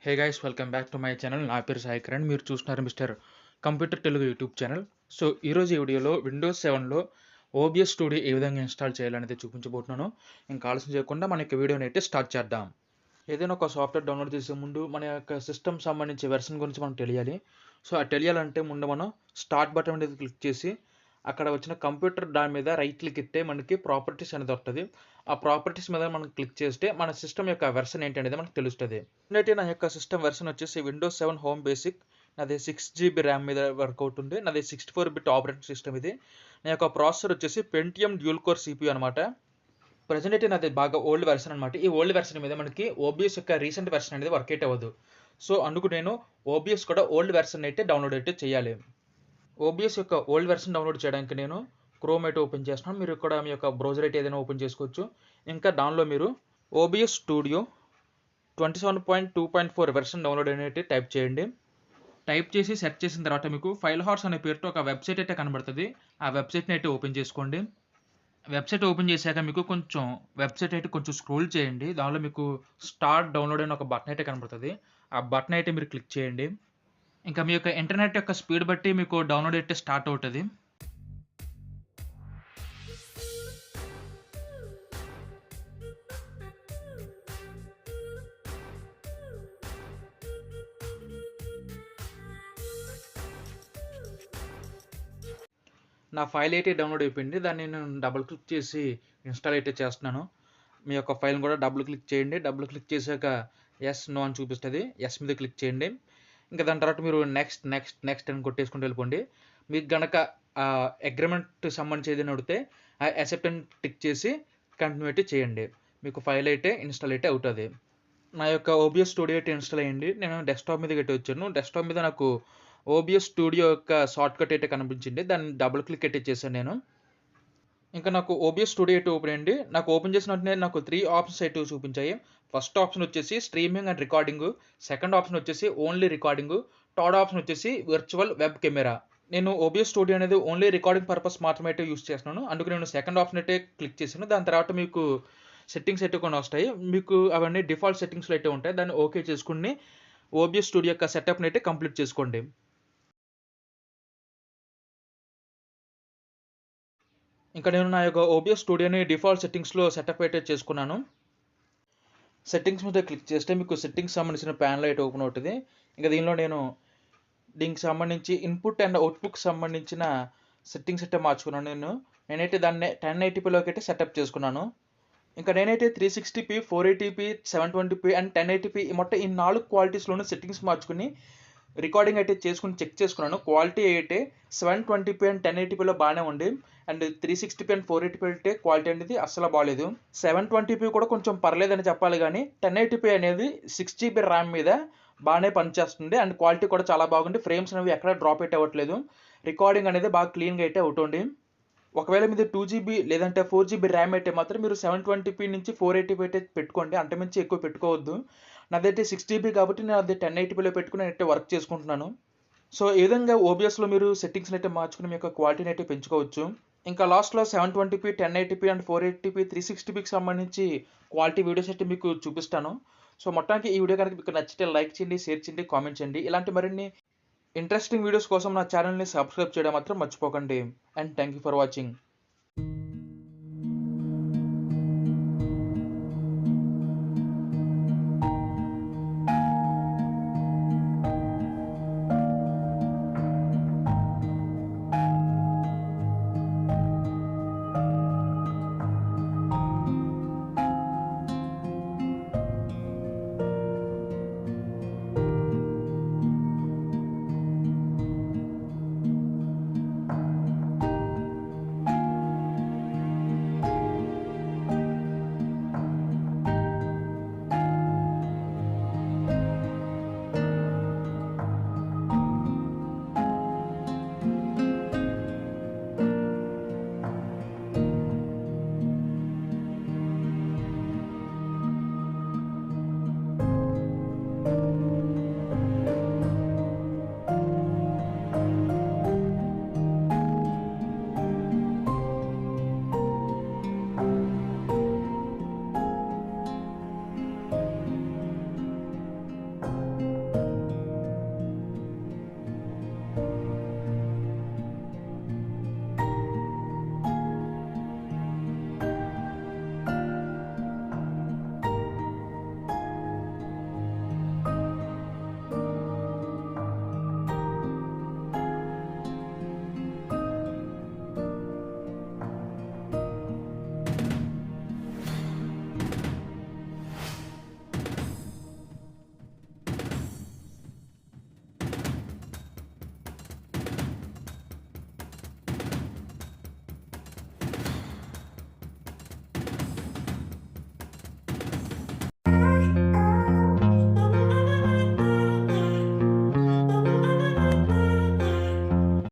Hey guys, welcome back to my channel. నా పేరు సాయి కిరణ్. మీరు చూస్తున్నారు mister computer Telugu YouTube channel. So ఈరోజు ఈ వీడియోలో విండోస్ 7లో ఓబిఎస్ స్టూడియో ఏ విధంగా ఇన్స్టాల్ చేయాలనేది చూపించబోతున్నాను. ఇంకా ఆలస్యం చేయకుండా మన యొక్క వీడియోని అయితే స్టార్ట్ చేద్దాం. ఏదైనా ఒక సాఫ్ట్వేర్ డౌన్లోడ్ చేసే ముందు మన యొక్క సిస్టమ్ సంబంధించి వెర్షన్ గురించి మనం తెలియాలి. సో అది తెలియాలంటే ముందు మనం స్టార్ట్ బటన్ మీద క్లిక్ చేసి అక్కడ వచ్చిన కంప్యూటర్ దాని మీద రైట్ క్లిక్ ఇస్తే మనకి ప్రాపర్టీస్ అనేది వస్తుంది. ఆ ప్రాపర్టీస్ మీద మనం క్లిక్ చేస్తే మన సిస్టమ్ యొక్క వెర్షన్ ఏంటి అనేది మనకు తెలుస్తుంది. అయితే నా యొక్క సిస్టమ్ వెర్షన్ వచ్చేసి విండోస్ 7 హోమ్ బేసిక్. నాది 6 GB ర్యామ్ మీద వర్క్ అవుతుంది. నాది 64-bit ఆపరేటింగ్ సిస్టమ్. ఇది నా యొక్క ప్రాసెసర్ వచ్చేసి పెంటియం డ్యూల్ కోర్ CPU అనమాట. ప్రజెంట్ అయితే నాది బాగా ఓల్డ్ వెర్షన్ అనమాట. ఈ ఓల్డ్ వెర్షన్ మీద మనకి ఓబిఎస్ యొక్క రీసెంట్ వెర్షన్ అనేది వర్క్ అయితే అవ్వదు. సో అందుకు నేను ఓబిఎస్ కూడా ఓల్డ్ వెర్షన్ అయితే డౌన్లోడ్ అయితే చేయాలి. ఓబిఎస్ యొక్క ఓల్డ్ వెర్షన్ డౌన్లోడ్ చేయడానికి నేను క్రోమ్ అయితే ఓపెన్ చేస్తున్నాను. మీరు కూడా మీ యొక్క బ్రౌజర్ అయితే ఏదైనా ఓపెన్ చేసుకోవచ్చు. ఇంకా దానిలో మీరు ఓబిఎస్ స్టూడియో 27.2.4 వెర్షన్ డౌన్లోడ్ అనేది టైప్ చేయండి. టైప్ చేసి సెర్చ్ చేసిన తర్వాత మీకు ఫైల్ హార్స్ అనే పేరుతో ఒక వెబ్సైట్ అయితే కనబడుతుంది. ఆ వెబ్సైట్ని అయితే ఓపెన్ చేసుకోండి. వెబ్సైట్ ఓపెన్ చేశాక మీకు వెబ్సైట్ అయితే కొంచెం స్క్రోల్ చేయండి. దానిలో మీకు స్టార్ట్ డౌన్లోడ్ అని ఒక బటన్ అయితే కనబడుతుంది. ఆ బటన్ అయితే మీరు క్లిక్ చేయండి. ఇంకా మీ యొక్క ఇంటర్నెట్ యొక్క స్పీడ్ బట్టి మీకు డౌన్లోడ్ అయితే స్టార్ట్ అవుతుంది. నా ఫైల్ అయితే డౌన్లోడ్ అయిపోయింది. దాన్ని నేను డబుల్ క్లిక్ చేసి ఇన్స్టాల్ అయితే చేస్తున్నాను. మీ యొక్క ఫైల్ని కూడా డబుల్ క్లిక్ చేయండి. డబుల్ క్లిక్ చేశాక ఎస్ నో అని చూపిస్తుంది. ఎస్ మీద క్లిక్ చేయండి. ఇంకా దాని తర్వాత మీరు నెక్స్ట్ నెక్స్ట్ నెక్స్ట్ అని కొట్టేసుకుంటూ వెళ్ళిపోండి. మీకు గనక అగ్రిమెంట్ సంబంధించి ఏదైనా అడిగితే ఆ యాక్సెప్ట్ అని టిక్ చేసి కంటిన్యూ అయితే చేయండి. మీకు ఫైల్ అయితే ఇన్స్టాల్ అయితే అవుతుంది. నా యొక్క ఓబిఎస్ స్టూడియో అయితే ఇన్స్టాల్ అయ్యింది. నేను డెస్క్టాప్ మీద అయితే వచ్చాను. డెస్క్టాప్ మీద నాకు ఓబిఎస్ స్టూడియో యొక్క షార్ట్ కట్ అయితే కనిపించింది. దాన్ని డబుల్ క్లిక్ అయితే చేశాను నేను. ఇంకా నాకు ఓబిఎస్ స్టూడియో అయితే ఓపెన్ అయ్యింది. నాకు ఓపెన్ చేసిన వెంటనే నాకు 3 ఆప్షన్స్ అయితే చూపించాయి. ఫస్ట్ ఆప్షన్ వచ్చేసి streaming and recording, second option వచ్చేసి ఓన్లీ రికార్డింగ్, థర్డ్ ఆప్షన్ వచ్చేసి వర్చువల్ వెబ్ కెమెరా. నేను ఓబిఎస్ స్టూడియో అనేది ఓన్లీ రికార్డింగ్ పర్పస్ మాత్రమే అయితే యూస్ చేస్తున్నాను. అందుకు నేను సెకండ్ ఆప్షన్ అయితే క్లిక్ చేశాను. దాని తర్వాత మీకు సెట్టింగ్స్ అయితే కొన్ని వస్తాయి. మీకు అవన్నీ డిఫాల్ట్ సెట్టింగ్స్లో అయితే ఉంటాయి. దాన్ని ఓకే చేసుకుని ఓబిఎస్ స్టూడియో యొక్క సెటప్ని అయితే కంప్లీట్ చేసుకోండి. ఇంకా నేను నా యొక్క ఓబిఎస్ స్టూడియోని డిఫాల్ట్ సెట్టింగ్స్లో సెటప్ అయితే చేసుకున్నాను. సెట్టింగ్స్ మీద క్లిక్ చేస్తే మీకు సెట్టింగ్స్ సంబంధించిన ప్యానల్ అయితే ఓపెన్ అవుతుంది. ఇంకా దీనిలో దీనికి సంబంధించి ఇన్పుట్ అండ్ అవుట్పుట్కి సంబంధించిన సెట్టింగ్స్ అయితే మార్చుకున్నాను. నేనైతే దాన్ని 1080pలోకి అయితే సెటప్ చేసుకున్నాను. ఇంకా నేనైతే 360p, 480p, 720p and 1080p మొత్తం ఈ 4 క్వాలిటీస్లోనూ సెట్టింగ్స్ మార్చుకుని రికార్డింగ్ అయితే చెక్ చేసుకున్నాను. క్వాలిటీ అయితే 720p అండ్ 1080pలో బాగానే ఉంది. అండ్ 360p అండ్ 480p అయితే క్వాలిటీ అనేది అస్సలు బాగాలేదు. 720p కూడా కొంచెం పర్లేదని చెప్పాలి, కానీ 1080p అనేది 6 GB ర్యామ్ మీద బాగానే పనిచేస్తుంది. అండ్ క్వాలిటీ కూడా చాలా బాగుంది. ఫ్రేమ్స్ అనేవి ఎక్కడ డ్రాప్ అయితే అవ్వట్లేదు. రికార్డింగ్ అనేది బాగా క్లీన్గా అయితే అవుతుంది. ఒకవేళ మీది 2 GB లేదంటే 4 GB ర్యామ్ అయితే మాత్రం మీరు 720p నుంచి 480p అయితే పెట్టుకోండి. అంతమించి ఎక్కువ పెట్టుకోవద్దు. నాదైతే 6 GB కాబట్టి నేను అది 1080pలో పెట్టుకుని అయితే వర్క్ చేసుకుంటున్నాను. సో ఈ విధంగా ఓబిఎస్లో మీరు సెట్టింగ్స్ని అయితే మార్చుకుని మీ యొక్క క్వాలిటీని అయితే పెంచుకోవచ్చు. ఇంకా లాస్ట్లో 720p, 1080p అండ్ 480p, 360pకి సంబంధించి క్వాలిటీ వీడియోస్ అయితే మీకు చూపిస్తాను. సో మొత్తానికి ఈ వీడియో కనుక మీకు నచ్చితే లైక్ చేయండి, షేర్ చేయండి, కామెంట్ చేయండి. ఇలాంటి మరిన్ని ఇంట్రెస్టింగ్ వీడియోస్ కోసం నా ఛానల్ని సబ్స్క్రైబ్ చేయడం మాత్రం మర్చిపోకండి. And thank you for watching.